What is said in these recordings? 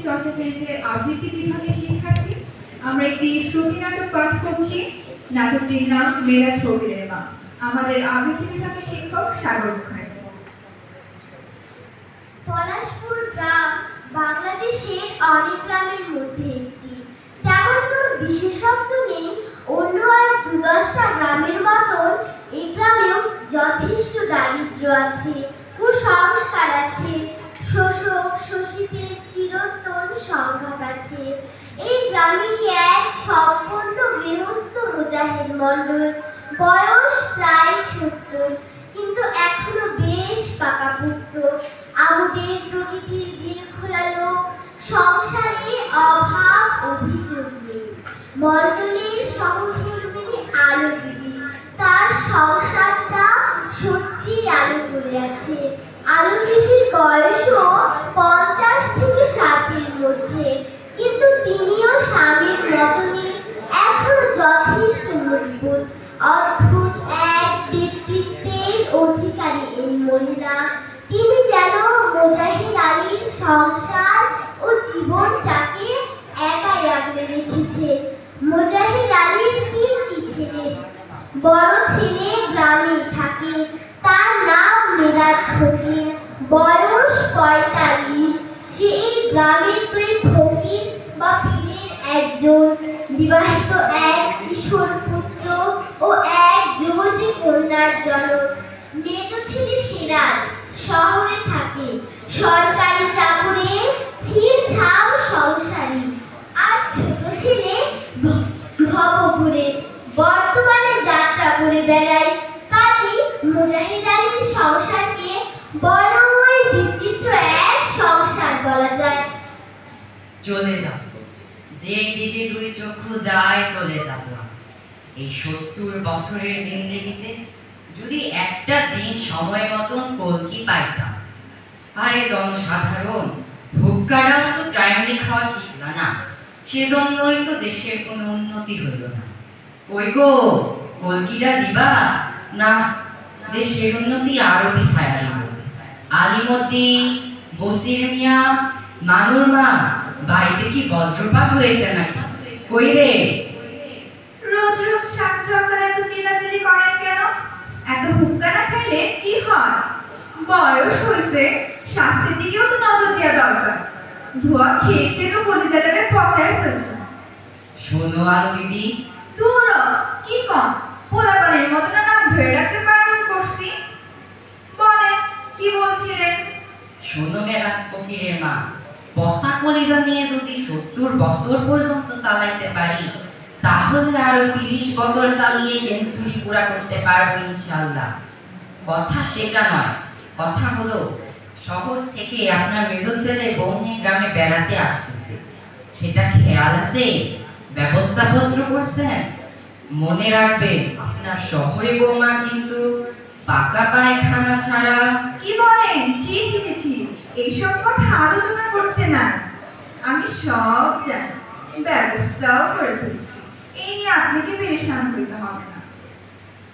চর্চা ফেরিতে আবৃত্তি বিভাগের শিক্ষার্থী। আমরা একটি শ্রুতি নাটক পাঠ করছি। নাটকটির নাম মেরা ছবিরের মা। আমাদের আবৃত্তি বিভাগের শিক্ষক সাগর মুখার্জি। পলাশপুর গ্রাম বাংলাদেশের অনেক গ্রামের মধ্যে একটি। তেমন কোনো বিশেষত্ব নেই। অন্য আর ২-১০টা গ্রামের মতন এই গ্রামেও যথেষ্ট দারিদ্র্য আছে, কুসংস্কার আছে, শোষক শোষিতের চিরন্তন সংঘাত আছে। এই গ্রামেরই এক সম্পন্ন গৃহস্থ মুজাহিদ মণ্ডল, বয়স প্রায় ৭০, কিন্তু এখনো বেশ পাকাপুক্ত। আমাদের প্রকৃতির দিল খোলা লোক, সংসারে অভাব অভিযোগ নেই। মণ্ডলের সহধর্মিনী আলো বিবি, তার সংসারটা সত্যি আলো করে আছে। আলো বিবির বয়সও ৫০ থেকে ৬০-এর মধ্যে, কিন্তু তিনিও স্বামীর মতনই এখনো যথেষ্ট মজবুত। অদ্ভুত এক ব্যক্তিত্বের অধিকারী এই মহিলা। তিনি যেন মুজাহিদ আলীর সংসার ও জীবনটাকে একাই আগলে রেখেছে। মুজাহিদ আলীর ৩টি ছেলে। বড় ছেলে গ্রামে থাকে, তার নাম মেরাজ ফকির, বয়স ৪৫। সে এই গ্রামের ২ ফকির বা পীরের একজন। বিবাহিত এক কিশোর পুত্র ও এক যুবতী কন্যার জনক। মেজ ছেলে সিরাজ শহরে থাকে, সরকারি চাকুরে, ছিমছাম সংসারী। আর ছোট ছেলে ভবঘুরে, বর্তমানে যাত্রা করে বেড়ায়। কাজী মুজাহিদ আলীর সংসারকে বড়ই বিচিত্র এক সংসার বলা যায়। চলে যাব, যেই দিকে ২ চক্ষু যায় চলে যাব। এই ৭০ বছরের জিন্দেগিতে যদি একটা দিন সময় মতন কলকি পাইতাম। আরে জনসাধারণ, ভুক্কারাও তো টাইমলি খাওয়া শিখল না, সেজন্যই তো দেশের কোনো উন্নতি হইল না। কই গো, কলকিটা দিবা না? দেশের উন্নতি আরো পিছায় গেল। আলিমদ্দি, বসির মিয়া, মানুর মা, বাড়িতে কি বজ্রপাত হয়েছে নাকি? কই রে? রোজ রোজ শাক সকালে এত চিল্লাচিল্লি করেন কেন? এত হুক্কা না খাইলে কি হয়? বয়স হয়েছে, স্বাস্থ্যের দিকেও তো নজর দেওয়া দরকার। ধোয়া খেয়ে খেয়ে তো কলিজাটাকে পচায় ফেলছে। শোনো আলো বিবি, দূর কি কম, পোলাপানের মতো না নাম ধরে রাখতে বারণ করছি। বলেন কি বলছিলেন? শোনো মেরাজ ফকিরের মা, পচা কলিজা নিয়ে যদি ৭০ বছর পর্যন্ত চালাইতে পারি, তাহলে আরো ৩০ বছর চালিয়ে সেঞ্চুরি পুরা করতে পারবো ইনশাআল্লাহ। কথা সেটা নয়, কথা হলো শহর থেকে আপনার মেজ ছেলে বৌনি গ্রামে বেড়াতে আসতেছে, সেটা খেয়াল আছে? ব্যবস্থাপত্র করছেন? মনে রাখবেন, আপনার শহরে বৌমা কিন্তু পাকা পায়খানা ছাড়া। কি বলেন? ছি ছি ছি ছি, এইসব কথা আলোচনা করতে না। আমি সব জানি, ব্যবস্থাও করে ফেলছি। এই নিয়ে আপনাকে পেরেশান হইতে হবে না।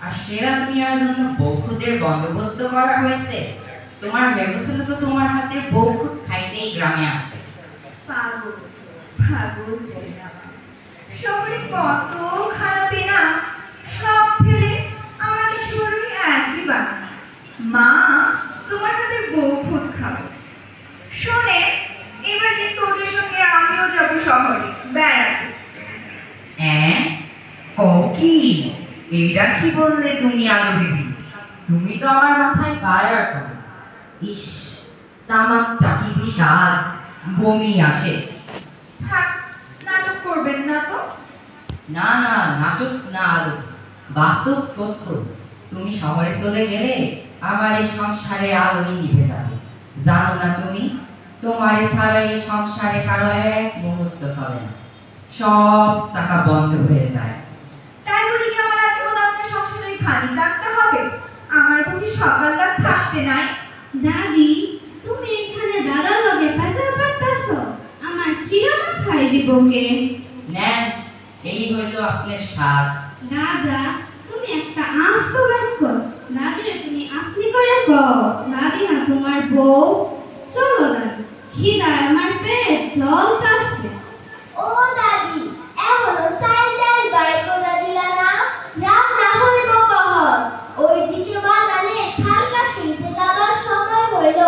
আর সিরাজ মিয়ার জন্য বৌখুদের বন্দোবস্ত করা হয়েছে। তোমার মেজ ছেলে তো তোমার হাতে বৌখুদ খাইতেই গ্রামে আসে। পাগল পাগল ছেলে আমার। শহরে কত খানা পিনা, সব ফেলে আমাকে ছড়ুই একই বানায়। মা, তোমার হাতে বউখুদ খাবে। শোনে, এবার কিন্তু ওদের সঙ্গে আমিও যাব শহরে বেড়াতে। হ্যাঁ, কও কি? এইটা কি বললে তুমি আলো বিবি? তুমি তো আমার মাথায় ফায়ার করো। ইস, তামাকটা কি বিশাল, বমি আসে। থাক, নাটক করবেন না তো। না না, নাটক না আলো, বাস্তব সত্য। তুমি শহরে চলে গেলে আমার এই সংসারে আলোই নিভে যাবে। জানো না তুমি, তোমার ছাড়া এই সংসারে কারো এক মুহূর্ত চলে না, সব চাকা বন্ধ হয়ে যায়। তাই বলি কি আমার আজীবন আপনার সংসারে ভারী লাগতে হবে? আমার বুঝি সকাল রাত থাকতে নাই? দাদি, তুমি এখানে দাদার লগে পাচার পারতাছ? আমার চিরানা খাই দিব কে? নেন, এই হইল আপনার স্বাদ। দাদা, তুমি একটা আস্ত বাক্য। দাদিরে তুমি আপনি করে কও। দাদি না তোমার বউ। চলো দাদি, খিদায় আমার পেট চলতাছে। ও দাদি, এখনো সাইকেল বাইক করে দিলা না? রান্না হইব কখন? ওইদিকে বাজারে খালকা শুনতে যাবার সময় হইল,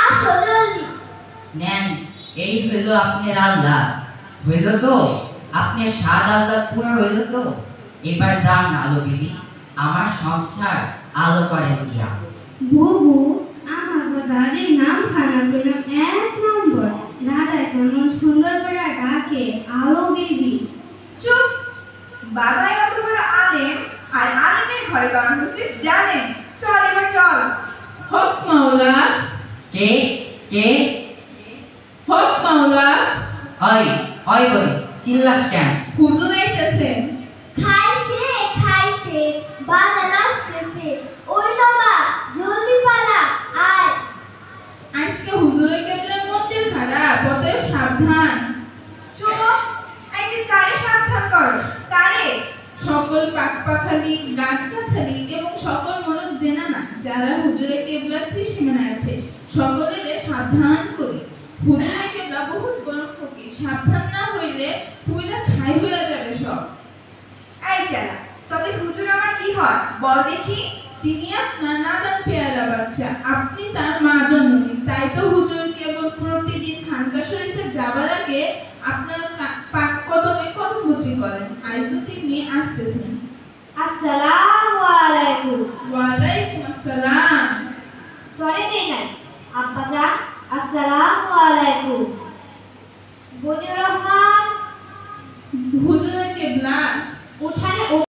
আসো জলদি। নেন, এই হইল আপনার আল্লাহ। হইল তো আপনার স্বাদ আল্লাহ পুরো হইল তো। এবার যান আলো বিবি, আমার সংসার আলো করেন গিয়া। বুবু, আমার দাদির নাম খানা পেলাম 1 নম্বর। দাদা কেমন সুন্দর করে ডাকে, আলো বিবি। চুপ! বাবা এত বড় আলেম, আর আলেমের ঘরে জন্ম হচ্ছিস জানেন। চল এবার চল। হক মাওলা, কে কে? হক মাওলা, ওই ওই বই চিল্লাস কেন? হুজুর আইতেছেন। খাইছে খাইছে, বাজার আসতেছে। ওই নবা, জলদি পালা। আর আজকে হুজুরের কেবলের মধ্যে খারাপ, অতএব সাবধান। চুপ! একদিন কারে সাবধান করো? কারে? সকল পাকপাখালি, গাছগাছালি এবং সকল মনক জেনানা যারা হুজুরের কেবলার ত্রিসীমানায় আছে, সকলের সাবধান করি। হুজুরের কেবলা বহুত গরম ফকির, সাবধান না হইলে পুইলা ছাই হইয়া যাবে সব। এই চালা, তবে হুজুর আমার কি হয় বল দেখি। তিনি আপনার নাদান পেয়ারা বাচ্চা, আপনি তার মা জননী। তাই তো হুজুর কেবল প্রতিদিন খানকা শরীফে যাবার আগে আপনার পাক কদমে কদমবুচি করেন। আইজও তিনি আসতেছেন। আসসালামু